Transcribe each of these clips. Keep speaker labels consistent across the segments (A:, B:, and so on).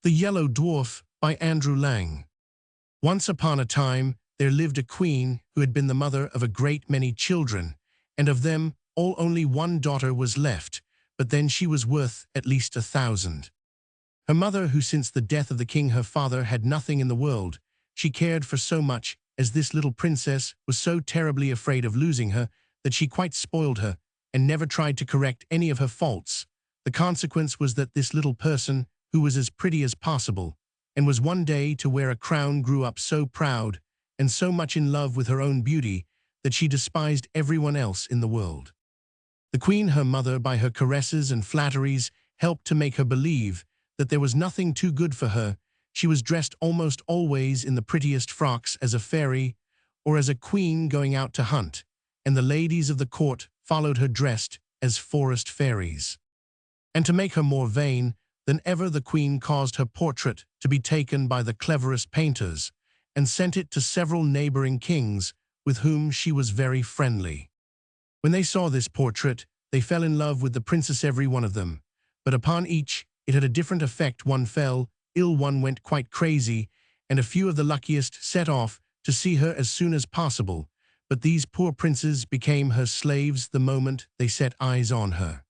A: The Yellow Dwarf by Andrew Lang. Once upon a time, there lived a queen who had been the mother of a great many children, and of them all only one daughter was left, but then she was worth at least 1,000. Her mother, who since the death of the king her father had nothing in the world, she cared for so much, as this little princess was so terribly afraid of losing her, that she quite spoiled her, and never tried to correct any of her faults. The consequence was that this little person, who was as pretty as possible, and was one day to wear a crown, grew up so proud, and so much in love with her own beauty, that she despised everyone else in the world. The queen, her mother, by her caresses and flatteries, helped to make her believe that there was nothing too good for her. She was dressed almost always in the prettiest frocks as a fairy, or as a queen going out to hunt, and the ladies of the court followed her dressed as forest fairies. And to make her more vain than ever, the queen caused her portrait to be taken by the cleverest painters, and sent it to several neighboring kings with whom she was very friendly. When they saw this portrait, they fell in love with the princess, every one of them, but upon each it had a different effect. One fell ill, one went quite crazy, and a few of the luckiest set off to see her as soon as possible, but these poor princes became her slaves the moment they set eyes on her.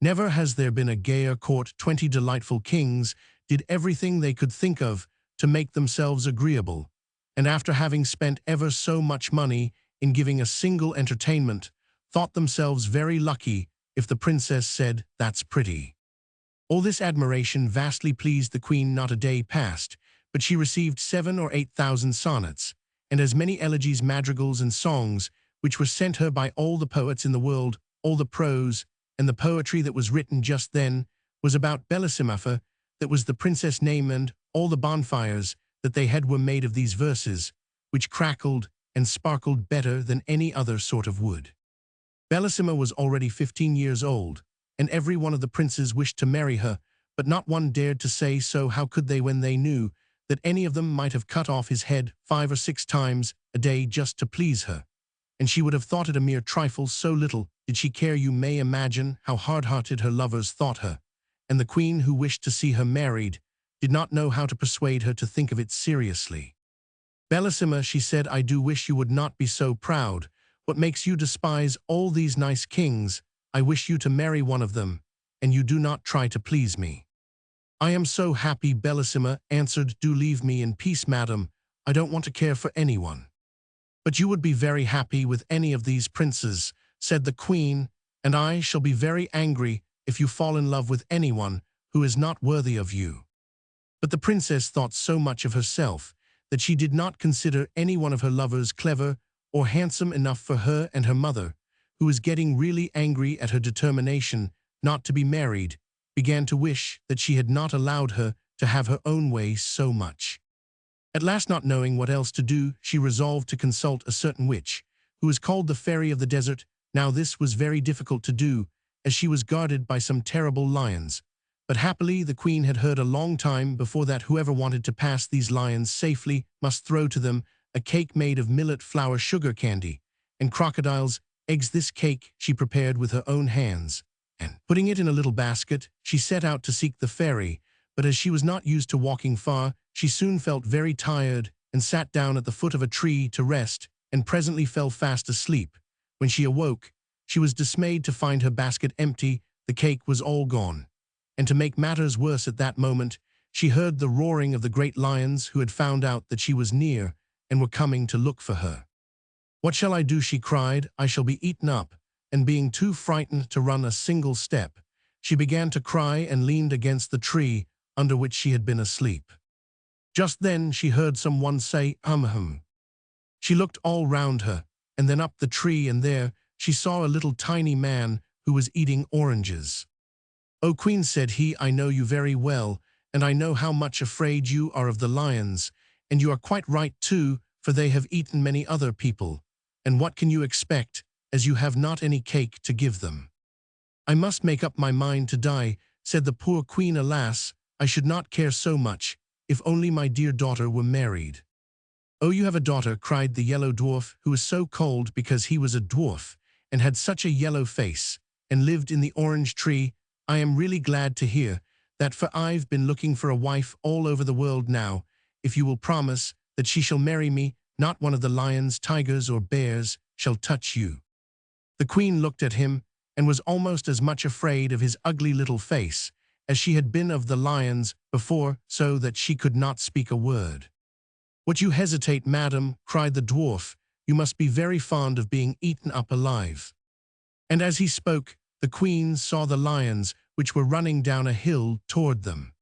A: Never has there been a gayer court. 20 delightful kings did everything they could think of to make themselves agreeable, and after having spent ever so much money in giving a single entertainment, thought themselves very lucky if the princess said, "That's pretty." All this admiration vastly pleased the queen. Not a day passed, but she received 7,000 or 8,000 sonnets, and as many elegies, madrigals, and songs, which were sent her by all the poets in the world. All the prose and the poetry that was written just then was about Bellissima, that was the princess' name, and all the bonfires that they had were made of these verses, which crackled and sparkled better than any other sort of wood. Bellissima was already 15 years old, and every one of the princes wished to marry her, but not one dared to say so. How could they, when they knew that any of them might have cut off his head 5 or 6 times a day just to please her? And she would have thought it a mere trifle, so little did she care. You may imagine how hard-hearted her lovers thought her, and the queen, who wished to see her married, did not know how to persuade her to think of it seriously. "Bellissima," she said, "I do wish you would not be so proud. What makes you despise all these nice kings? I wish you to marry one of them, and you do not try to please me." "I am so happy," Bellissima answered. "Do leave me in peace, madam. I don't want to care for anyone." "But you would be very happy with any of these princes," said the queen, "and I shall be very angry if you fall in love with anyone who is not worthy of you." But the princess thought so much of herself that she did not consider any one of her lovers clever or handsome enough for her, and her mother, who was getting really angry at her determination not to be married, began to wish that she had not allowed her to have her own way so much. At last, not knowing what else to do, she resolved to consult a certain witch, who was called the Fairy of the Desert. Now this was very difficult to do, as she was guarded by some terrible lions. But happily the queen had heard a long time before that whoever wanted to pass these lions safely must throw to them a cake made of millet flour, sugar candy, and crocodiles' eggs. This cake she prepared with her own hands, and, putting it in a little basket, she set out to seek the fairy. But as she was not used to walking far, she soon felt very tired and sat down at the foot of a tree to rest, and presently fell fast asleep. When she awoke, she was dismayed to find her basket empty. The cake was all gone. And to make matters worse, at that moment, she heard the roaring of the great lions, who had found out that she was near and were coming to look for her. "What shall I do?" she cried. "I shall be eaten up." And being too frightened to run a single step, she began to cry and leaned against the tree under which she had been asleep. Just then she heard someone say, "Hum." She looked all round her, and then up the tree, and there she saw a little tiny man who was eating oranges. "O Queen," said he, "I know you very well, and I know how much afraid you are of the lions, and you are quite right too, for they have eaten many other people. And what can you expect, as you have not any cake to give them?" "I must make up my mind to die," said the poor queen. "Alas, I should not care so much, if only my dear daughter were married." "Oh, you have a daughter," cried the Yellow Dwarf, who was so called because he was a dwarf, and had such a yellow face, and lived in the orange tree. "I am really glad to hear that for I've been looking for a wife all over the world now, if you will promise that she shall marry me, not one of the lions, tigers, or bears shall touch you." The queen looked at him and was almost as much afraid of his ugly little face as she had been of the lions before, so that she could not speak a word. "What you hesitate, madam?" cried the dwarf. "You must be very fond of being eaten up alive." And as he spoke, the queen saw the lions, which were running down a hill toward them.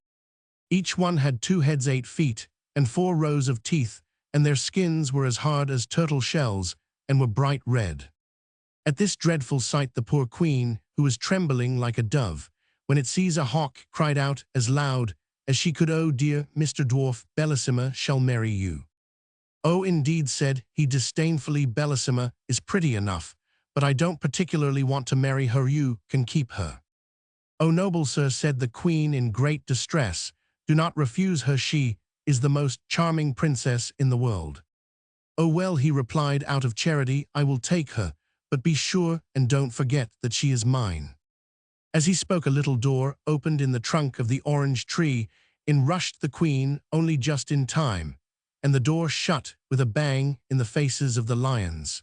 A: Each one had 2 heads, 8 feet, and 4 rows of teeth, and their skins were as hard as turtle shells and were bright red. At this dreadful sight the poor queen, who was trembling like a dove, when it sees a hawk, cried out as loud as she could, "Oh dear, Mr. Dwarf, Bellissima shall marry you." "Oh, indeed," said he disdainfully, "Bellissima is pretty enough, but I don't particularly want to marry her. You can keep her." "Oh, noble sir," said the queen in great distress, "do not refuse her. She is the most charming princess in the world." "Oh well," he replied, "out of charity I will take her, but be sure and don't forget that she is mine." As he spoke, a little door opened in the trunk of the orange tree. In rushed the queen, only just in time, and the door shut with a bang in the faces of the lions.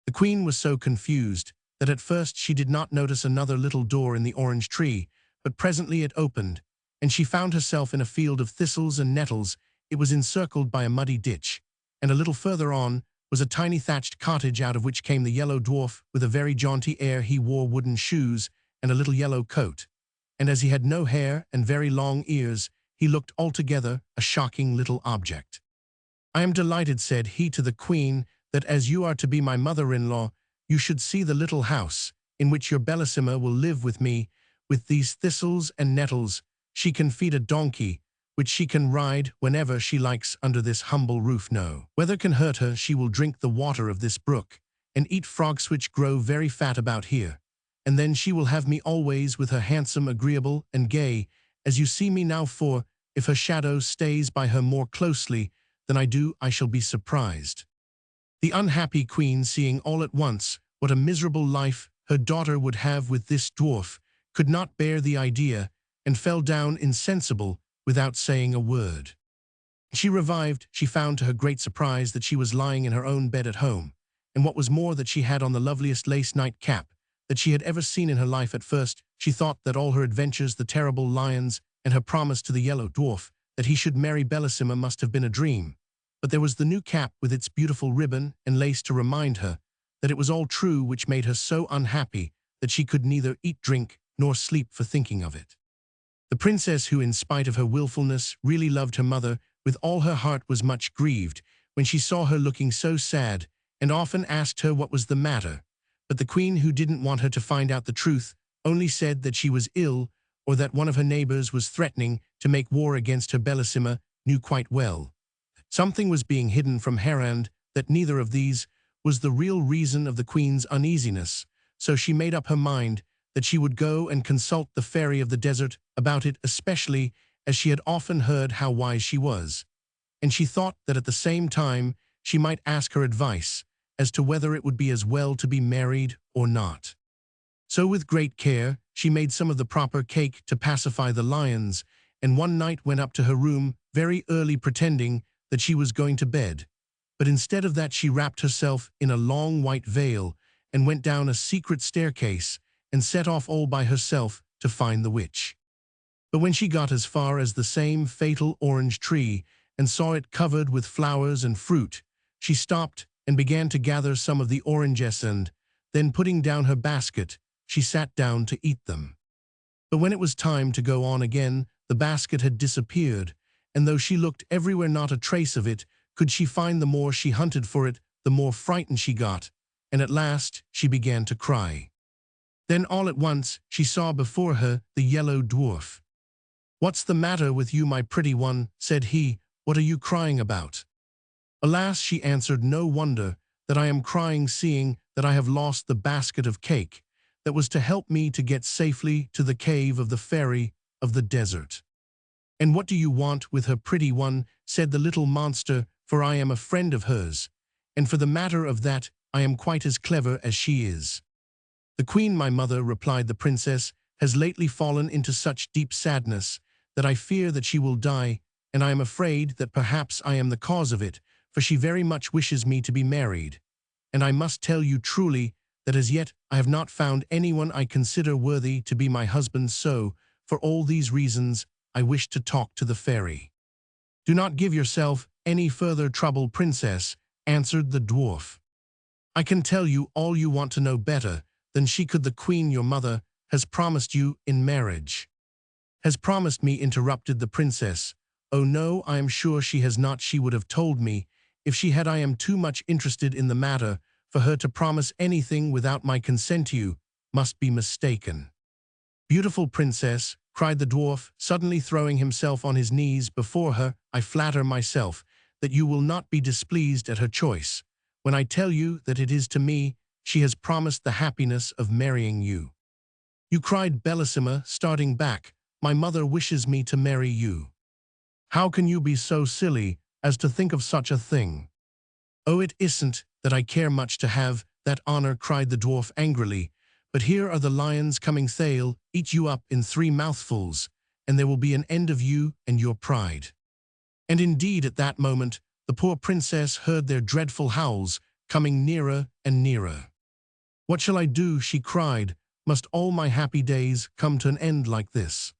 A: The queen was so confused that at first she did not notice another little door in the orange tree, but presently it opened, and she found herself in a field of thistles and nettles. It was encircled by a muddy ditch, and a little further on was a tiny thatched cottage, out of which came the yellow dwarf with a very jaunty air. He wore wooden shoes and a little yellow coat, and as he had no hair and very long ears, he looked altogether a shocking little object. "I am delighted," said he to the queen, "that as you are to be my mother-in-law, you should see the little house in which your Bellissima will live with me. With these thistles and nettles she can feed a donkey, which she can ride whenever she likes under this humble roof. No weather can hurt her. She will drink the water of this brook, and eat frogs which grow very fat about here. And then she will have me always with her, handsome, agreeable, and gay, as you see me now, for if her shadow stays by her more closely than I do, I shall be surprised." The unhappy queen, seeing all at once what a miserable life her daughter would have with this dwarf, could not bear the idea, and fell down insensible without saying a word. She revived. She found to her great surprise that she was lying in her own bed at home, and what was more, that she had on the loveliest lace nightcap that she had ever seen in her life. At first she thought that all her adventures, the terrible lions, and her promise to the yellow dwarf that he should marry Bellissima must have been a dream, but there was the new cap with its beautiful ribbon and lace to remind her that it was all true, which made her so unhappy that she could neither eat, drink, nor sleep for thinking of it. The princess, who in spite of her willfulness really loved her mother with all her heart, was much grieved when she saw her looking so sad, and often asked her what was the matter. But the queen, who didn't want her to find out the truth, only said that she was ill, or that one of her neighbors was threatening to make war against her. Bellissima knew quite well something was being hidden from her, and that neither of these was the real reason of the queen's uneasiness, so she made up her mind that she would go and consult the fairy of the desert about it, especially as she had often heard how wise she was, and she thought that at the same time she might ask her advice as to whether it would be as well to be married or not. So with great care she made some of the proper cake to pacify the lions, and one night went up to her room very early, pretending that she was going to bed. But instead of that, she wrapped herself in a long white veil and went down a secret staircase and set off all by herself to find the witch. But when she got as far as the same fatal orange tree and saw it covered with flowers and fruit, she stopped and began to gather some of the oranges, and then, putting down her basket, she sat down to eat them. But when it was time to go on again, the basket had disappeared, and though she looked everywhere, not a trace of it could she find. The more she hunted for it, the more frightened she got, and at last she began to cry. Then all at once she saw before her the yellow dwarf. "What's the matter with you, my pretty one?" said he. "What are you crying about?" "Alas," she answered, "no wonder that I am crying, seeing that I have lost the basket of cake that was to help me to get safely to the cave of the fairy of the desert." "And what do you want with her, pretty one?" said the little monster, "for I am a friend of hers, and for the matter of that, I am quite as clever as she is." "The queen, my mother," replied the princess, has lately fallen into such deep sadness that I fear that she will die, and I am afraid that perhaps I am the cause of it, for she very much wishes me to be married. And I must tell you truly that as yet I have not found anyone I consider worthy to be my husband, so, for all these reasons, I wish to talk to the fairy." "Do not give yourself any further trouble, princess," answered the dwarf. "I can tell you all you want to know better than she could. The queen, your mother, has promised you in marriage." "Has promised me," interrupted the princess. "Oh no, I am sure she has not. She would have told me. If she had, I am too much interested in the matter for her to promise anything without my consent. You must be mistaken." "Beautiful princess," cried the dwarf, suddenly throwing himself on his knees before her, "I flatter myself that you will not be displeased at her choice when I tell you that it is to me she has promised the happiness of marrying you." "You," cried Bellissima, starting back, "my mother wishes me to marry you. How can you be so silly as to think of such a thing?" "Oh, it isn't that I care much to have that honor," cried the dwarf angrily, "but here are the lions coming. They'll eat you up in 3 mouthfuls, and there will be an end of you and your pride." And indeed, at that moment, the poor princess heard their dreadful howls coming nearer and nearer. "What shall I do?" she cried. "Must all my happy days come to an end like this?"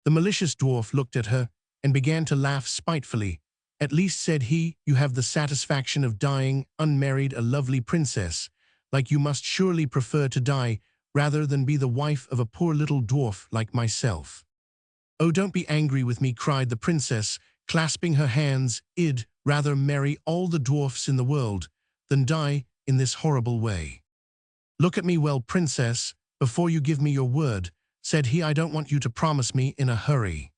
A: The malicious dwarf looked at her and began to laugh spitefully. "At least," said he, "you have the satisfaction of dying unmarried, a lovely princess like you must surely prefer to die rather than be the wife of a poor little dwarf like myself." "Oh, don't be angry with me," cried the princess, clasping her hands. "I'd rather marry all the dwarfs in the world than die in this horrible way." "Look at me well, princess, before you give me your word," said he. "I don't want you to promise me in a hurry."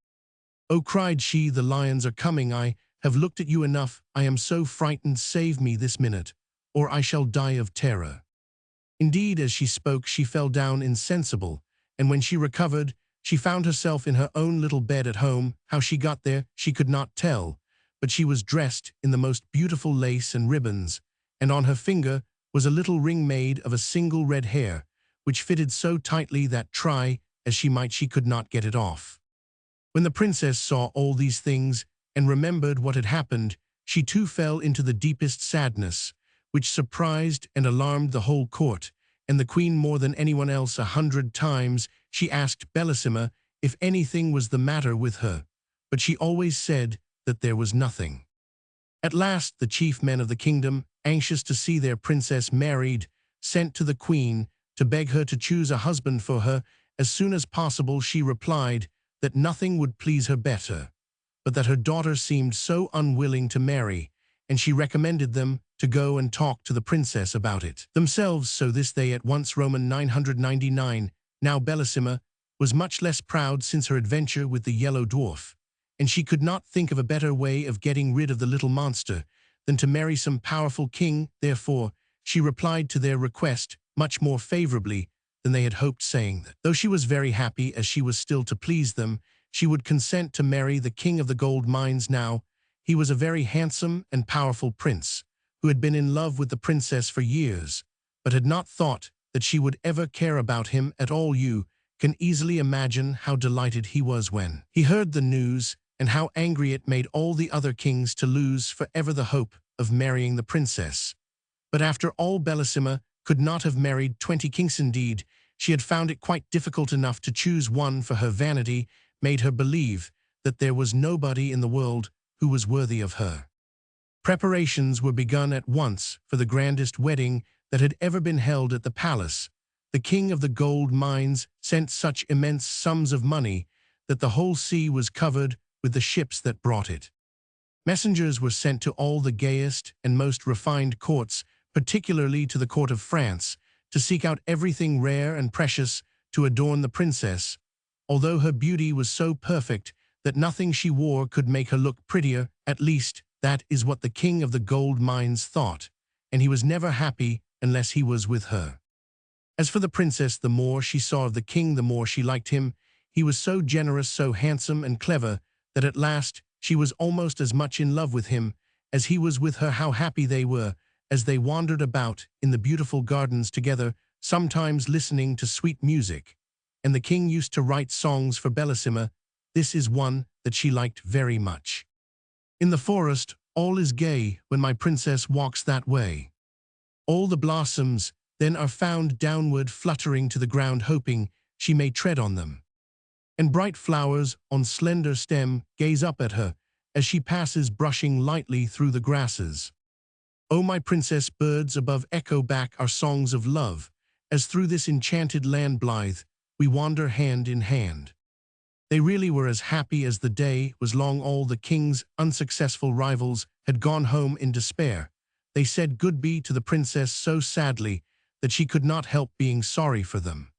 A: "Oh," cried she, "the lions are coming. I have looked at you enough. I am so frightened. Save me this minute, or I shall die of terror." Indeed, as she spoke, she fell down insensible, and when she recovered, she found herself in her own little bed at home. How she got there, she could not tell, but she was dressed in the most beautiful lace and ribbons, and on her finger was a little ring made of a single red hair, which fitted so tightly that, try as she might, she could not get it off. When the princess saw all these things and remembered what had happened, she too fell into the deepest sadness, which surprised and alarmed the whole court, and the queen more than anyone else. 100 times she asked Bellissima if anything was the matter with her, but she always said that there was nothing. At last the chief men of the kingdom, anxious to see their princess married, sent to the queen to beg her to choose a husband for her as soon as possible. She replied that nothing would please her better, but that her daughter seemed so unwilling to marry, and she recommended them to go and talk to the princess about it themselves. So this they at once. Roman 999. Now Bellissima was much less proud since her adventure with the Yellow Dwarf, and she could not think of a better way of getting rid of the little monster than to marry some powerful king. Therefore, she replied to their request much more favorably than they had hoped, saying that, though she was very happy as she was still to please them, she would consent to marry the king of the gold mines. Now, he was a very handsome and powerful prince, who had been in love with the princess for years, but had not thought that she would ever care about him at all. You can easily imagine how delighted he was when he heard the news, and how angry it made all the other kings to lose forever the hope of marrying the princess. But after all, Bellissima could not have married 20 kings. Indeed, she had found it quite difficult enough to choose one, for her vanity made her believe that there was nobody in the world who was worthy of her. Preparations were begun at once for the grandest wedding that had ever been held at the palace. The king of the gold mines sent such immense sums of money that the whole sea was covered with the ships that brought it. Messengers were sent to all the gayest and most refined courts, particularly to the court of France, to seek out everything rare and precious to adorn the princess, although her beauty was so perfect that nothing she wore could make her look prettier. At least, that is what the king of the gold mines thought, and he was never happy unless he was with her. As for the princess, the more she saw of the king, the more she liked him. He was so generous, so handsome and clever, that at last she was almost as much in love with him as he was with her. How happy they were as they wandered about in the beautiful gardens together, sometimes listening to sweet music, and the king used to write songs for Bellissima. This is one that she liked very much. In the forest, all is gay when my princess walks that way. All the blossoms then are found downward fluttering to the ground, hoping she may tread on them. And bright flowers on slender stem gaze up at her as she passes, brushing lightly through the grasses. O my princess, birds above echo back our songs of love, as through this enchanted land blithe we wander hand in hand. They really were as happy as the day was long. All the king's unsuccessful rivals had gone home in despair. They said goodbye to the princess so sadly that she could not help being sorry for them.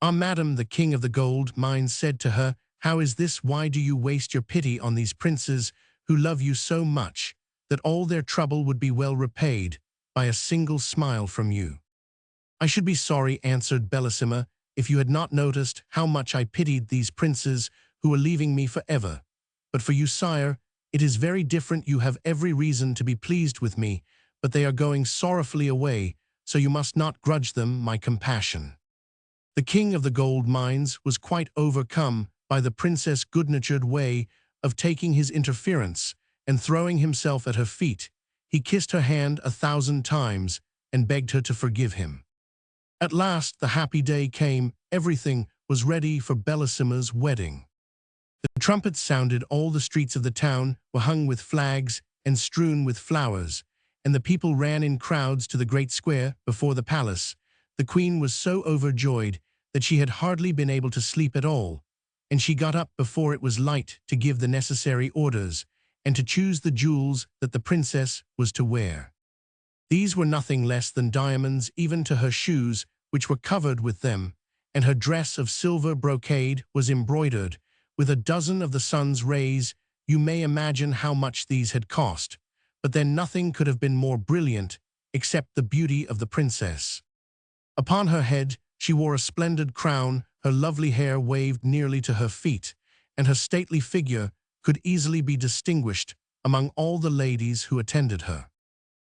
A: "Ah, madam," the king of the gold mines said to her, "how is this? Why do you waste your pity on these princes who love you so much that all their trouble would be well repaid by a single smile from you?" "I should be sorry," answered Bellissima, "if you had not noticed how much I pitied these princes who are leaving me forever. But for you, sire, it is very different. You have every reason to be pleased with me, but they are going sorrowfully away, so you must not grudge them my compassion." The king of the gold mines was quite overcome by the princess' good-natured way of taking his interference, and throwing himself at her feet, he kissed her hand 1,000 times and begged her to forgive him. At last the happy day came. Everything was ready for Bellissima's wedding. The trumpets sounded, all the streets of the town were hung with flags and strewn with flowers, and the people ran in crowds to the great square before the palace. The queen was so overjoyed that she had hardly been able to sleep at all, and she got up before it was light to give the necessary orders and to choose the jewels that the princess was to wear. These were nothing less than diamonds, even to her shoes, which were covered with them, and her dress of silver brocade was embroidered with a dozen of the sun's rays. You may imagine how much these had cost, but then nothing could have been more brilliant except the beauty of the princess. Upon her head she wore a splendid crown, her lovely hair waved nearly to her feet, and her stately figure could easily be distinguished among all the ladies who attended her.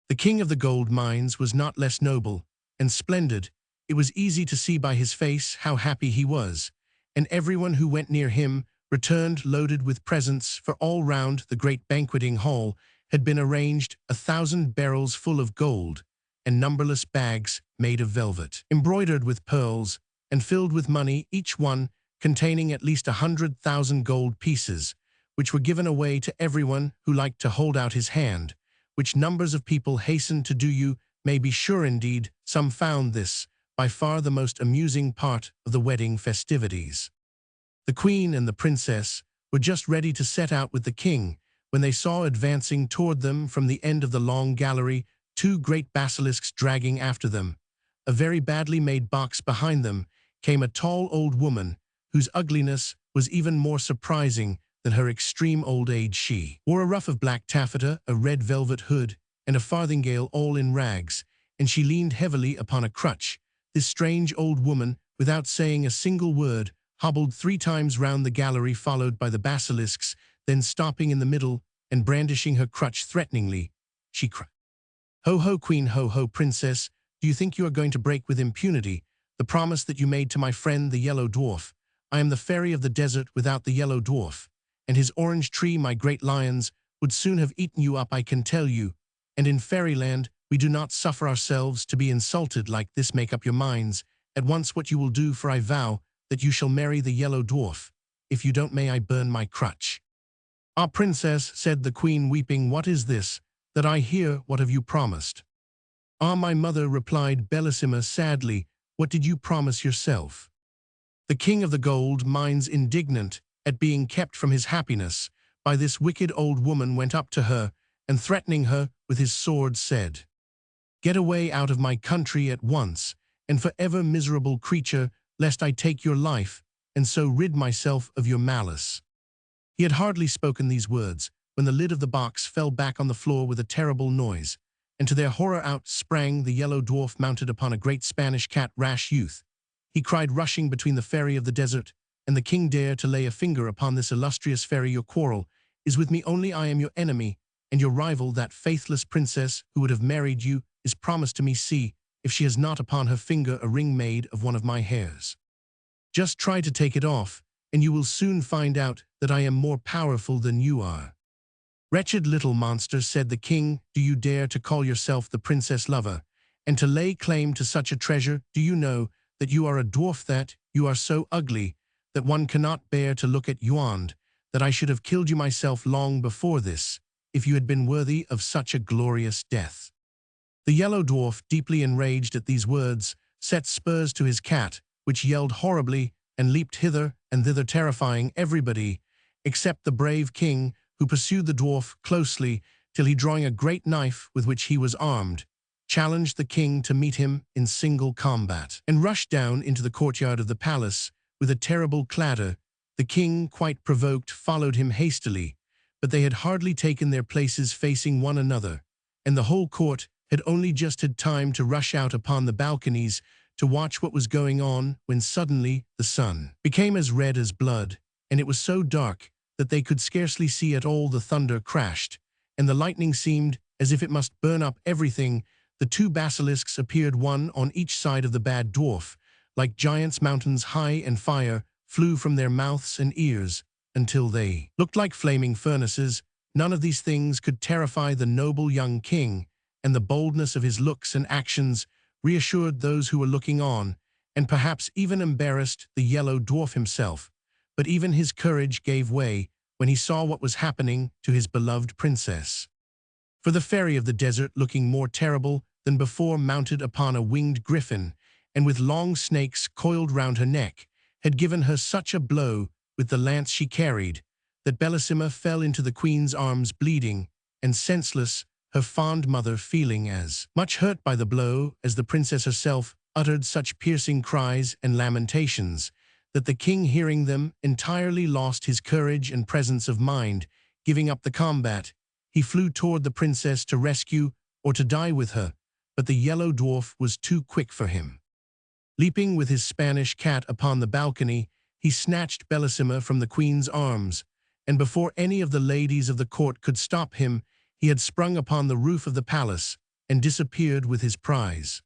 A: The king of the gold mines was not less noble and splendid. It was easy to see by his face how happy he was, and everyone who went near him returned loaded with presents, for all round the great banqueting hall had been arranged 1,000 barrels full of gold, and numberless bags made of velvet, embroidered with pearls, and filled with money, each one containing at least 100,000 gold pieces, which were given away to everyone who liked to hold out his hand, which numbers of people hastened to do. You may be sure, indeed, some found this by far the most amusing part of the wedding festivities. The queen and the princess were just ready to set out with the king when they saw advancing toward them from the end of the long gallery 2 great basilisks dragging after them. A very badly made box behind them came a tall old woman, whose ugliness was even more surprising than her extreme old age. She wore a ruff of black taffeta, a red velvet hood, and a farthingale, all in rags, and she leaned heavily upon a crutch. This strange old woman, without saying a single word, hobbled 3 times round the gallery, followed by the basilisks, then stopping in the middle and brandishing her crutch threateningly, she cried, "Ho, ho, queen, ho, ho, princess, do you think you are going to break with impunity the promise that you made to my friend the Yellow Dwarf? I am the fairy of the desert without the Yellow Dwarf, and his orange tree. My great lions would soon have eaten you up, I can tell you, and in fairyland we do not suffer ourselves to be insulted like this. Make up your minds at once what you will do, for I vow that you shall marry the Yellow Dwarf. If you don't, may I burn my crutch." "Ah, princess," said the queen, weeping, "what is this that I hear? What have you promised?" "Ah, my mother," replied Bellissima sadly, "what did you promise yourself?" The king of the gold mines, indignant at being kept from his happiness by this wicked old woman, went up to her and, threatening her with his sword, said, "Get away out of my country at once, and forever, miserable creature, lest I take your life, and so rid myself of your malice." He had hardly spoken these words when the lid of the box fell back on the floor with a terrible noise, and to their horror out sprang the Yellow Dwarf, mounted upon a great Spanish cat. "Rash youth," he cried, rushing between the fairy of the desert and the king, "dare to lay a finger upon this illustrious fairy. Your quarrel is with me only. I am your enemy, and your rival, that faithless princess who would have married you, is promised to me. See if she has not upon her finger a ring made of one of my hairs." Just try to take it off, and you will soon find out that I am more powerful than you are." "Wretched little monster," said the king, "do you dare to call yourself the princess lover, and to lay claim to such a treasure? Do you know that you are a dwarf, that you are so ugly that one cannot bear to look at you, and that I should have killed you myself long before this, if you had been worthy of such a glorious death?" The Yellow Dwarf, deeply enraged at these words, set spurs to his cat, which yelled horribly and leaped hither and thither, terrifying everybody except the brave king, who pursued the dwarf closely till he, drawing a great knife with which he was armed, challenged the king to meet him in single combat, and rushed down into the courtyard of the palace with a terrible clatter. The king, quite provoked, followed him hastily, but they had hardly taken their places facing one another, and the whole court had only just had time to rush out upon the balconies to watch what was going on, when suddenly the sun became as red as blood, and it was so dark that they could scarcely see at all. The thunder crashed, and the lightning seemed as if it must burn up everything. The two basilisks appeared, one on each side of the bad dwarf, like giants. Mountains high, and fire flew from their mouths and ears until they looked like flaming furnaces. None of these things could terrify the noble young king, and the boldness of his looks and actions reassured those who were looking on, and perhaps even embarrassed the Yellow Dwarf himself. But even his courage gave way when he saw what was happening to his beloved princess. For the fairy of the desert, looking more terrible than before, mounted upon a winged griffin, and with long snakes coiled round her neck, had given her such a blow with the lance she carried, that Bellissima fell into the queen's arms bleeding and senseless, her fond mother feeling as much hurt by the blow as the princess herself, uttered such piercing cries and lamentations that the king, hearing them, entirely lost his courage and presence of mind. Giving up the combat, he flew toward the princess to rescue or to die with her, but the Yellow Dwarf was too quick for him. Leaping with his Spanish cat upon the balcony, he snatched Bellissima from the queen's arms, and before any of the ladies of the court could stop him, he had sprung upon the roof of the palace and disappeared with his prize.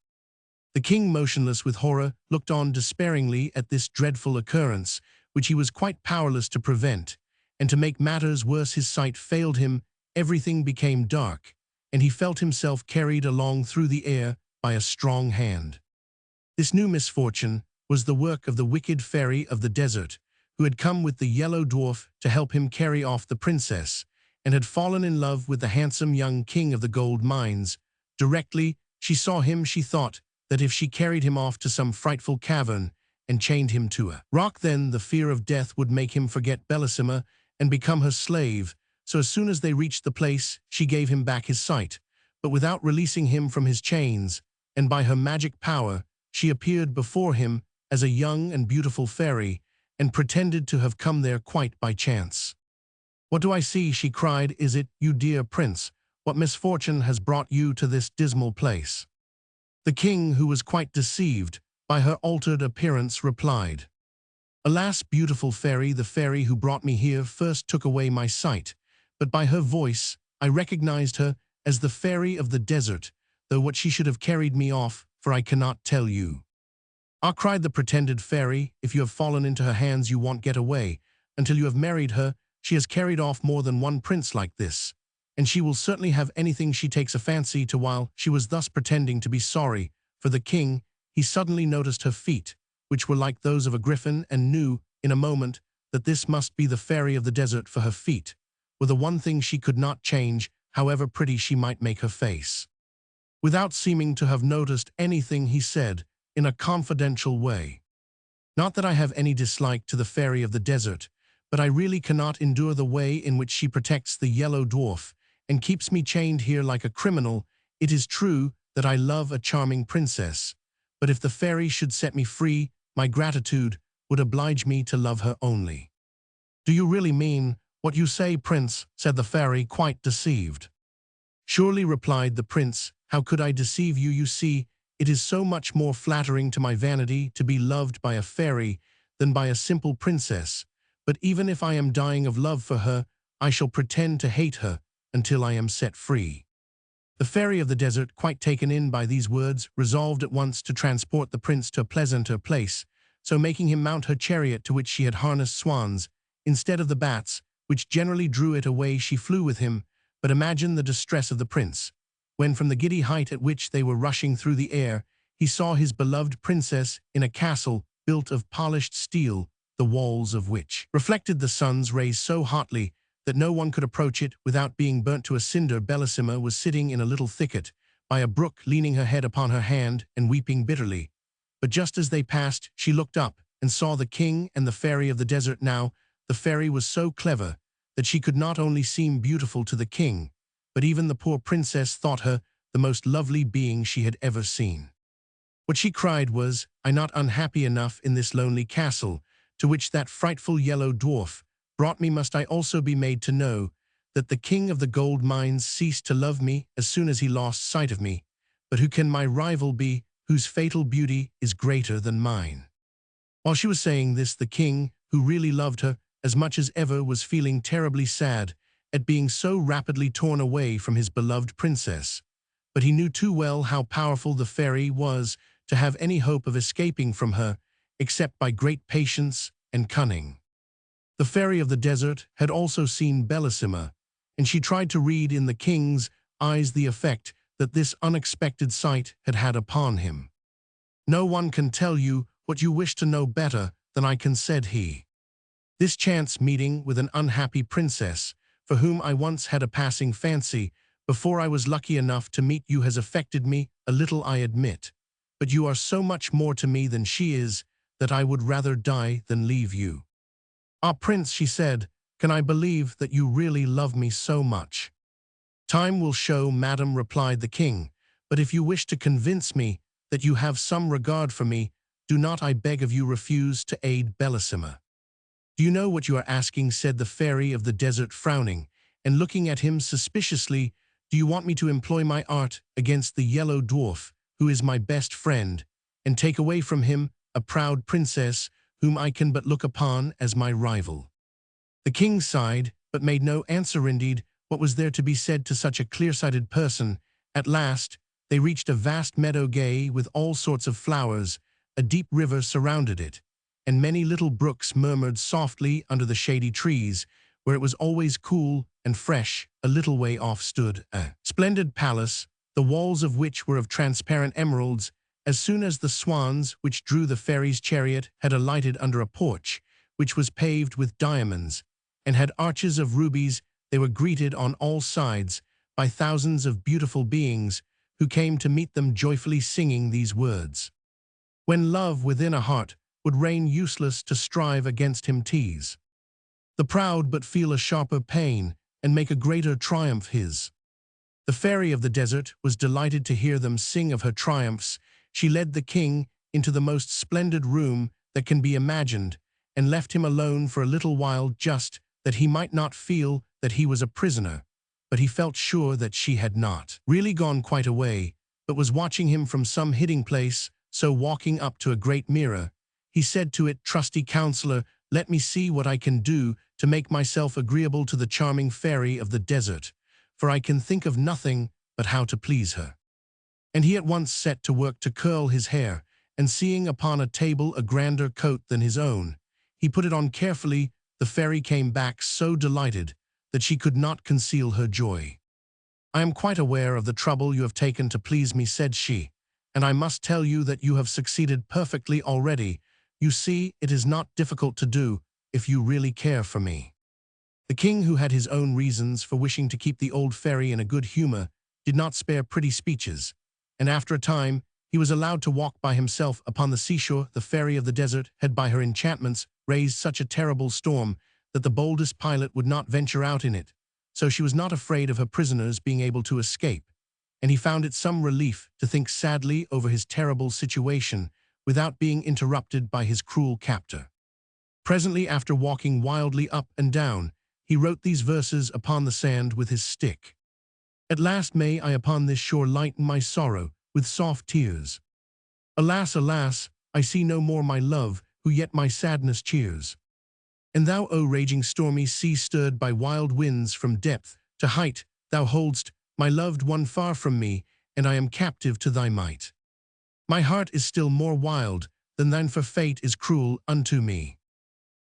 A: The king, motionless with horror, looked on despairingly at this dreadful occurrence, which he was quite powerless to prevent, and to make matters worse his sight failed him. Everything became dark, and he felt himself carried along through the air by a strong hand. This new misfortune was the work of the wicked fairy of the desert, who had come with the Yellow Dwarf to help him carry off the princess, and had fallen in love with the handsome young king of the gold mines. Directly she saw him, she thought that if she carried him off to some frightful cavern and chained him to a rock, then the fear of death would make him forget Bellissima and become her slave. So as soon as they reached the place, she gave him back his sight, but without releasing him from his chains, and by her magic power she appeared before him as a young and beautiful fairy, and pretended to have come there quite by chance. "What do I see?" she cried. "Is it you, dear prince? What misfortune has brought you to this dismal place?" The king, who was quite deceived by her altered appearance, replied, "Alas, beautiful fairy, the fairy who brought me here first took away my sight, but by her voice I recognized her as the fairy of the desert, though what she should have carried me off, for I cannot tell you." "Ah," cried the pretended fairy, "if you have fallen into her hands you won't get away. Until you have married her, she has carried off more than one prince like this, and she will certainly have anything she takes a fancy to." While she was thus pretending to be sorry for the king, he suddenly noticed her feet, which were like those of a griffin, and knew in a moment that this must be the fairy of the desert, for her feet were the one thing she could not change, however pretty she might make her face. Without seeming to have noticed anything, he said, in a confidential way, "Not that I have any dislike to the fairy of the desert, but I really cannot endure the way in which she protects the Yellow Dwarf, and keeps me chained here like a criminal. It is true that I love a charming princess, but if the fairy should set me free, my gratitude would oblige me to love her only." "Do you really mean what you say, prince?" said the fairy, quite deceived. "Surely," replied the prince, "how could I deceive you? You see, it is so much more flattering to my vanity to be loved by a fairy than by a simple princess. But even if I am dying of love for her, I shall pretend to hate her until I am set free." The fairy of the desert, quite taken in by these words, resolved at once to transport the prince to a pleasanter place, so making him mount her chariot to which she had harnessed swans, instead of the bats, which generally drew it away. She flew with him, but imagine the distress of the prince, when from the giddy height at which they were rushing through the air, he saw his beloved princess in a castle built of polished steel, the walls of which reflected the sun's rays so hotly that no one could approach it without being burnt to a cinder. Bellissima was sitting in a little thicket, by a brook, leaning her head upon her hand and weeping bitterly. But just as they passed, she looked up and saw the king and the fairy of the desert. Now, the fairy was so clever that she could not only seem beautiful to the king, but even the poor princess thought her the most lovely being she had ever seen. What she cried was, "I not unhappy enough in this lonely castle, to which that frightful yellow dwarf brought me, must I also be made to know that the king of the gold mines ceased to love me as soon as he lost sight of me? But who can my rival be, whose fatal beauty is greater than mine?" While she was saying this, the king, who really loved her as much as ever, was feeling terribly sad at being so rapidly torn away from his beloved princess. But he knew too well how powerful the fairy was to have any hope of escaping from her, except by great patience and cunning. The fairy of the desert had also seen Bellissima, and she tried to read in the king's eyes the effect that this unexpected sight had had upon him. "No one can tell you what you wish to know better than I can," said he. "This chance meeting with an unhappy princess, for whom I once had a passing fancy, before I was lucky enough to meet you, has affected me a little, I admit. But you are so much more to me than she is, that I would rather die than leave you." "Ah, prince," she said, "can I believe that you really love me so much?" "Time will show, madam," replied the king. "But if you wish to convince me that you have some regard for me, do not, I beg of you, refuse to aid Bellissima." "Do you know what you are asking?" said the fairy of the desert, frowning and looking at him suspiciously. "Do you want me to employ my art against the yellow dwarf, who is my best friend, and take away from him a proud princess whom I can but look upon as my rival?" The king sighed, but made no answer. Indeed, what was there to be said to such a clear-sighted person? At last, they reached a vast meadow gay with all sorts of flowers. A deep river surrounded it, and many little brooks murmured softly under the shady trees, where it was always cool and fresh. A little way off stood a splendid palace, the walls of which were of transparent emeralds. As soon as the swans which drew the fairy's chariot had alighted under a porch, which was paved with diamonds, and had arches of rubies, they were greeted on all sides by thousands of beautiful beings, who came to meet them joyfully, singing these words: "When love within a heart would reign, useless to strive against him tease. The proud but feel a sharper pain, and make a greater triumph his." The fairy of the desert was delighted to hear them sing of her triumphs. She led the king into the most splendid room that can be imagined, and left him alone for a little while, just that he might not feel that he was a prisoner. But he felt sure that she had not really gone quite away, but was watching him from some hiding place. So walking up to a great mirror, he said to it, "Trusty counselor, let me see what I can do to make myself agreeable to the charming fairy of the desert, for I can think of nothing but how to please her." And he at once set to work to curl his hair, and seeing upon a table a grander coat than his own, he put it on carefully. The fairy came back so delighted that she could not conceal her joy. "I am quite aware of the trouble you have taken to please me," said she, "and I must tell you that you have succeeded perfectly already. You see, it is not difficult to do, if you really care for me." The king, who had his own reasons for wishing to keep the old fairy in a good humor, did not spare pretty speeches, and after a time he was allowed to walk by himself upon the seashore. The fairy of the desert had by her enchantments raised such a terrible storm that the boldest pilot would not venture out in it, so she was not afraid of her prisoners being able to escape, and he found it some relief to think sadly over his terrible situation without being interrupted by his cruel captor. Presently, after walking wildly up and down, he wrote these verses upon the sand with his stick: "At last may I upon this shore lighten my sorrow with soft tears. Alas, alas, I see no more my love, who yet my sadness cheers. And thou, O raging stormy sea, stirred by wild winds from depth to height, thou holdst my loved one far from me, and I am captive to thy might. My heart is still more wild than for fate is cruel unto me.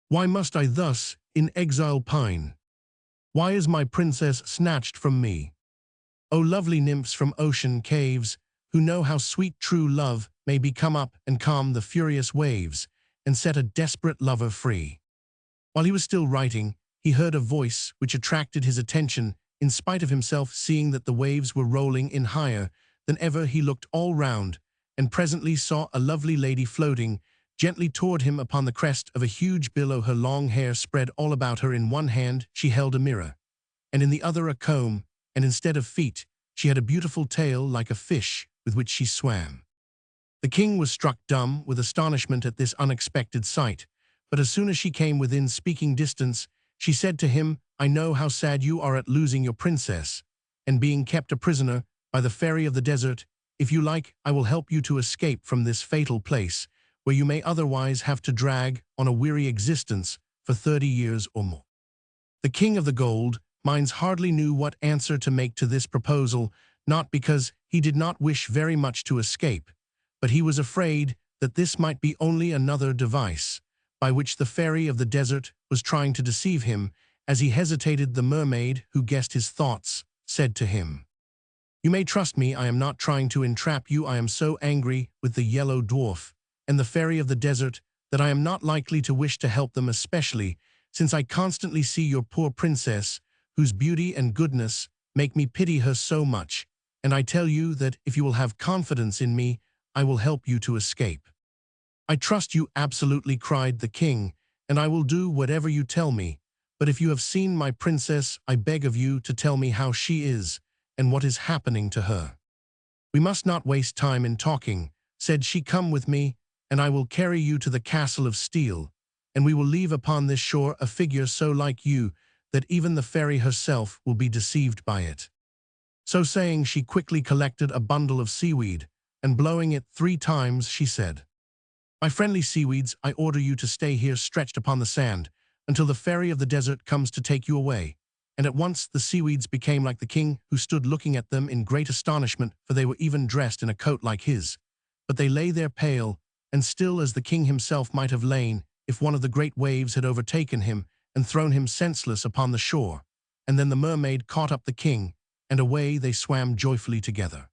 A: Why must I thus in exile pine? Why is my princess snatched from me? O lovely nymphs from ocean caves, who know how sweet true love may be, come up and calm the furious waves, and set a desperate lover free. While he was still writing, he heard a voice which attracted his attention. In spite of himself, seeing that the waves were rolling in higher than ever, he looked all round, and presently saw a lovely lady floating gently toward him upon the crest of a huge billow. Her long hair spread all about her. In one hand she held a mirror, and in the other a comb, and instead of feet, she had a beautiful tail like a fish with which she swam. The king was struck dumb with astonishment at this unexpected sight, but as soon as she came within speaking distance, she said to him, I know how sad you are at losing your princess, and being kept a prisoner by the fairy of the desert. If you like, I will help you to escape from this fatal place, where you may otherwise have to drag on a weary existence for 30 years or more. The king of the gold mines hardly knew what answer to make to this proposal, not because he did not wish very much to escape, but he was afraid that this might be only another device by which the fairy of the desert was trying to deceive him. As he hesitated, the mermaid, who guessed his thoughts, said to him, You may trust me, I am not trying to entrap you. I am so angry with the Yellow Dwarf and the fairy of the desert that I am not likely to wish to help them, especially since I constantly see your poor princess, whose beauty and goodness make me pity her so much, and I tell you that if you will have confidence in me, I will help you to escape. I trust you absolutely, cried the king, and I will do whatever you tell me. But if you have seen my princess, I beg of you to tell me how she is and what is happening to her. We must not waste time in talking, said she. Come with me, and I will carry you to the castle of steel, and we will leave upon this shore a figure so like you that even the fairy herself will be deceived by it. So saying, she quickly collected a bundle of seaweed, and blowing it 3 times, she said, My friendly seaweeds, I order you to stay here stretched upon the sand until the fairy of the desert comes to take you away. And at once the seaweeds became like the king, who stood looking at them in great astonishment, for they were even dressed in a coat like his. But they lay there pale and still as the king himself might have lain if one of the great waves had overtaken him and thrown him senseless upon the shore. And then the mermaid caught up the king, and away they swam joyfully together.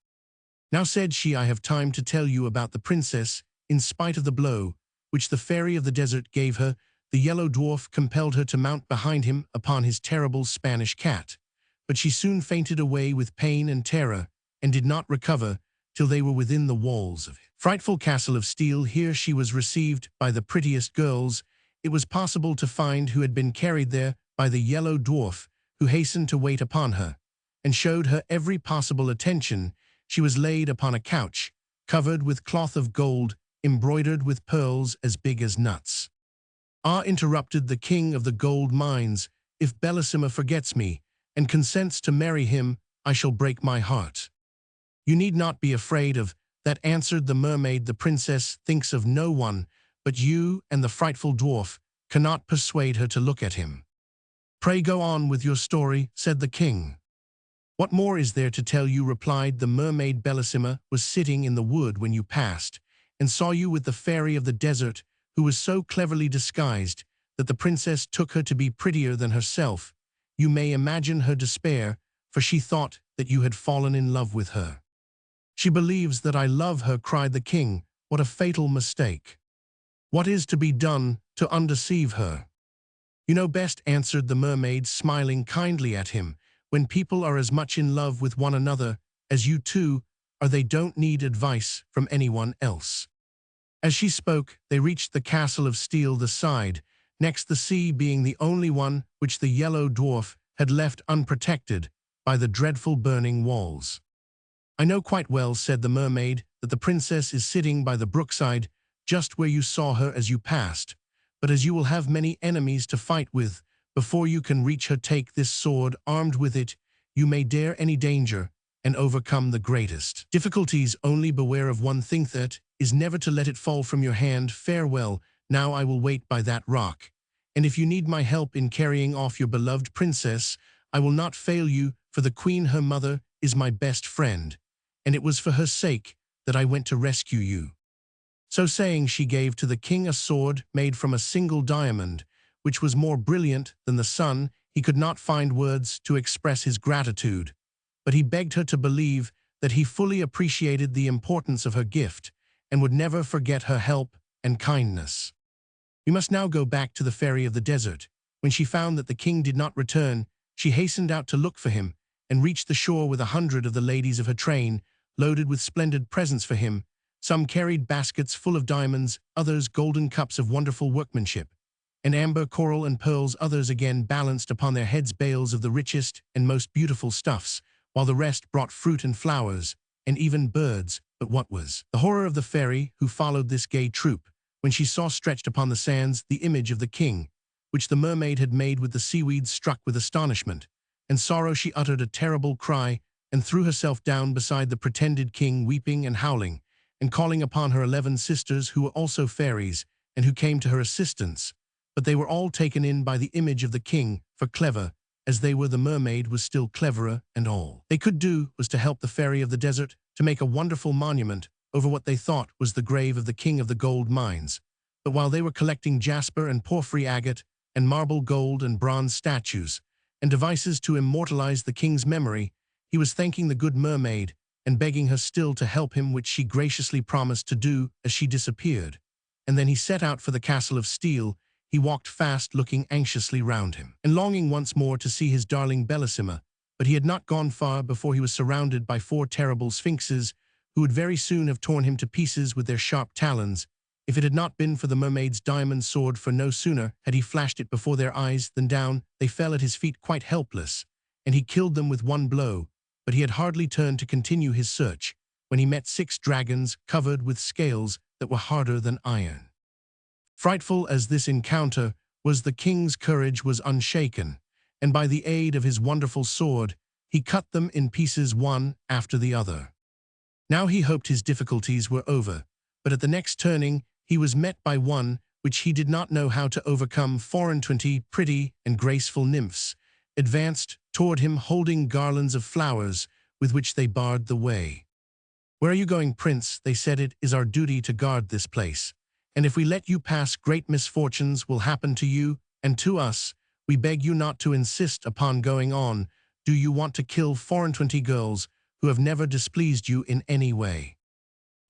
A: Now, said she, I have time to tell you about the princess. In spite of the blow which the fairy of the desert gave her, the Yellow Dwarf compelled her to mount behind him upon his terrible Spanish cat. But she soon fainted away with pain and terror, and did not recover till they were within the walls of the frightful castle of steel. Here she was received by the prettiest girls it was possible to find, who had been carried there by the Yellow Dwarf, who hastened to wait upon her, and showed her every possible attention. She was laid upon a couch, covered with cloth of gold, embroidered with pearls as big as nuts. Ah, interrupted the king of the gold mines, if Bellissima forgets me, and consents to marry him, I shall break my heart. You need not be afraid of that, answered the mermaid. The princess thinks of no one but you, and the frightful dwarf cannot persuade her to look at him. Pray go on with your story, said the king. What more is there to tell you, replied the mermaid. Bellissima was sitting in the wood when you passed, and saw you with the fairy of the desert, who was so cleverly disguised that the princess took her to be prettier than herself. You may imagine her despair, for she thought that you had fallen in love with her. She believes that I love her, cried the king. What a fatal mistake! What is to be done to undeceive her? You know best, answered the mermaid, smiling kindly at him. When people are as much in love with one another as you two are, they don't need advice from anyone else. As she spoke, they reached the castle of steel, the side next the sea being the only one which the Yellow Dwarf had left unprotected by the dreadful burning walls. I know quite well, said the mermaid, that the princess is sitting by the brookside, just where you saw her as you passed. But as you will have many enemies to fight with before you can reach her, take this sword. Armed with it, you may dare any danger and overcome the greatest difficulties. Only beware of one thing, that is never to let it fall from your hand. Farewell. Now I will wait by that rock, and if you need my help in carrying off your beloved princess, I will not fail you, for the queen, her mother, is my best friend, and it was for her sake that I went to rescue you. So saying, she gave to the king a sword made from a single diamond, which was more brilliant than the sun. He could not find words to express his gratitude, but he begged her to believe that he fully appreciated the importance of her gift and would never forget her help and kindness. We must now go back to the fairy of the desert. When she found that the king did not return, she hastened out to look for him and reached the shore with 100 of the ladies of her train, loaded with splendid presents for him. Some carried baskets full of diamonds, others golden cups of wonderful workmanship, and amber, coral, and pearls. Others again balanced upon their heads bales of the richest and most beautiful stuffs, while the rest brought fruit and flowers, and even birds. But what was the horror of the fairy who followed this gay troop, when she saw stretched upon the sands the image of the king, which the mermaid had made with the seaweed? Struck with astonishment and sorrow, she uttered a terrible cry and threw herself down beside the pretended king, weeping and howling, and calling upon her 11 sisters who were also fairies and who came to her assistance. But they were all taken in by the image of the king, for clever as they were, the mermaid was still cleverer, and all they could do was to help the fairy of the desert to make a wonderful monument over what they thought was the grave of the king of the gold mines. But while they were collecting jasper and porphyry agate and marble, gold and bronze statues, and devices to immortalize the king's memory, he was thanking the good mermaid and begging her still to help him, which she graciously promised to do as she disappeared. And then he set out for the castle of steel. He walked fast, looking anxiously round him, and longing once more to see his darling Bellissima. But he had not gone far before he was surrounded by 4 terrible sphinxes, who would very soon have torn him to pieces with their sharp talons, if it had not been for the mermaid's diamond sword. For no sooner had he flashed it before their eyes than down they fell at his feet quite helpless, and he killed them with one blow. But he had hardly turned to continue his search when he met 6 dragons covered with scales that were harder than iron. Frightful as this encounter was, the king's courage was unshaken, and by the aid of his wonderful sword, he cut them in pieces one after the other. Now he hoped his difficulties were over, but at the next turning he was met by one which he did not know how to overcome. 24 pretty and graceful nymphs advanced toward him, holding garlands of flowers with which they barred the way. "Where are you going, prince?" they said. "It is our duty to guard this place, and if we let you pass, great misfortunes will happen to you and to us. We beg you not to insist upon going on. Do you want to kill 24 girls who have never displeased you in any way?"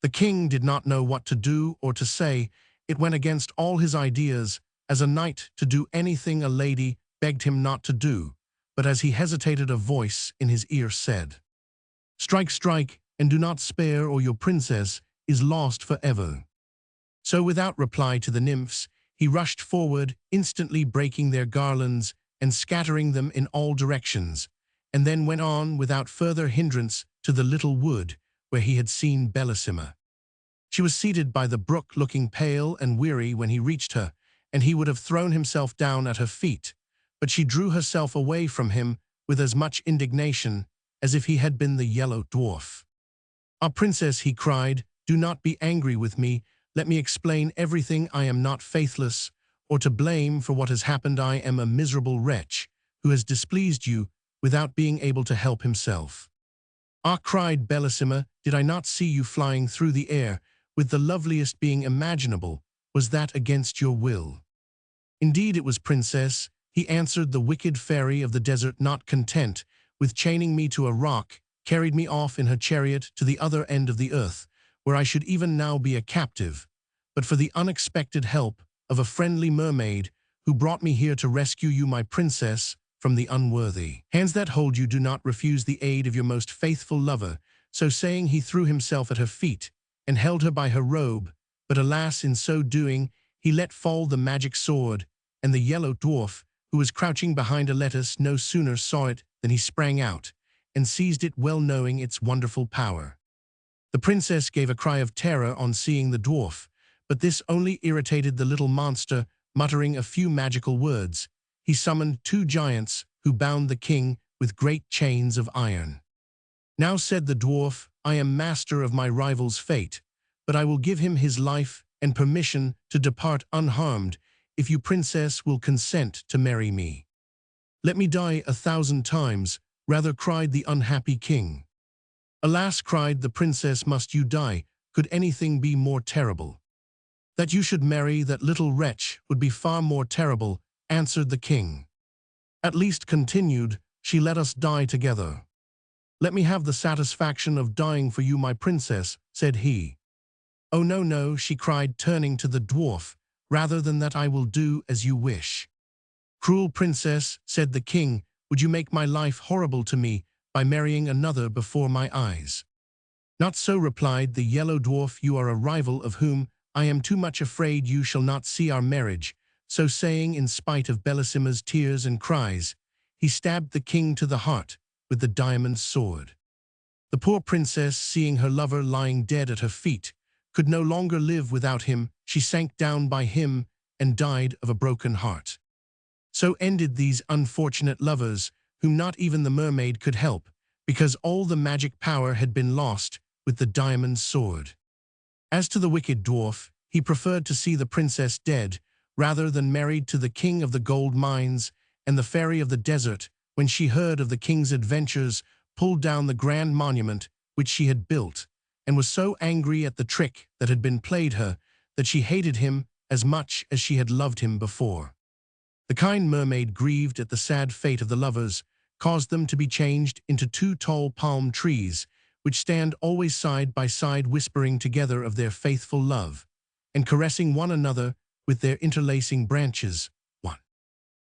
A: The king did not know what to do or to say. It went against all his ideas as a knight to do anything a lady begged him not to do. But as he hesitated, a voice in his ear said, "Strike, strike, and do not spare, or your princess is lost forever." So without reply to the nymphs, he rushed forward, instantly breaking their garlands and scattering them in all directions, and then went on without further hindrance to the little wood where he had seen Bellissima. She was seated by the brook, looking pale and weary when he reached her, and he would have thrown himself down at her feet, but she drew herself away from him with as much indignation as if he had been the Yellow Dwarf. "Ah, princess," he cried, "do not be angry with me. Let me explain everything. I am not faithless or to blame for what has happened. I am a miserable wretch who has displeased you without being able to help himself." "Ah," cried Bellissima, "did I not see you flying through the air with the loveliest being imaginable? Was that against your will?" "Indeed it was, princess," he answered. "The wicked fairy of the desert, not content with chaining me to a rock, carried me off in her chariot to the other end of the earth, where I should even now be a captive, but for the unexpected help of a friendly mermaid who brought me here to rescue you, my princess, from the unworthy hands that hold you. Do not refuse the aid of your most faithful lover." So saying, he threw himself at her feet and held her by her robe, but alas, in so doing, he let fall the magic sword, and the Yellow Dwarf, who was crouching behind a lettuce, no sooner saw it than he sprang out and seized it, well knowing its wonderful power. The princess gave a cry of terror on seeing the dwarf, but this only irritated the little monster. Muttering a few magical words, he summoned 2 giants who bound the king with great chains of iron. "Now," said the dwarf, "I am master of my rival's fate, but I will give him his life and permission to depart unharmed if you, princess, will consent to marry me." "Let me die 1,000 times, rather," cried the unhappy king. "Alas," cried the princess, "must you die? Could anything be more terrible?" "That you should marry that little wretch would be far more terrible," answered the king. "At least," continued she, "let us die together." "Let me have the satisfaction of dying for you, my princess," said he. "Oh, no, no," she cried, turning to the dwarf, "rather than that I will do as you wish." "Cruel princess," said the king, "would you make my life horrible to me by marrying another before my eyes?" "Not so," replied the Yellow Dwarf, "you are a rival of whom I am too much afraid you shall not see our marriage." So saying, in spite of Bellissima's tears and cries, he stabbed the king to the heart with the diamond sword. The poor princess, seeing her lover lying dead at her feet, could no longer live without him. She sank down by him and died of a broken heart. So ended these unfortunate lovers, whom not even the mermaid could help, because all the magic power had been lost with the diamond sword. As to the wicked dwarf, he preferred to see the princess dead rather than married to the king of the gold mines, and the fairy of the desert, when she heard of the king's adventures, pulled down the grand monument which she had built, and was so angry at the trick that had been played her that she hated him as much as she had loved him before. The kind mermaid, grieved at the sad fate of the lovers, caused them to be changed into two tall palm trees, which stand always side by side, whispering together of their faithful love, and caressing one another with their interlacing branches.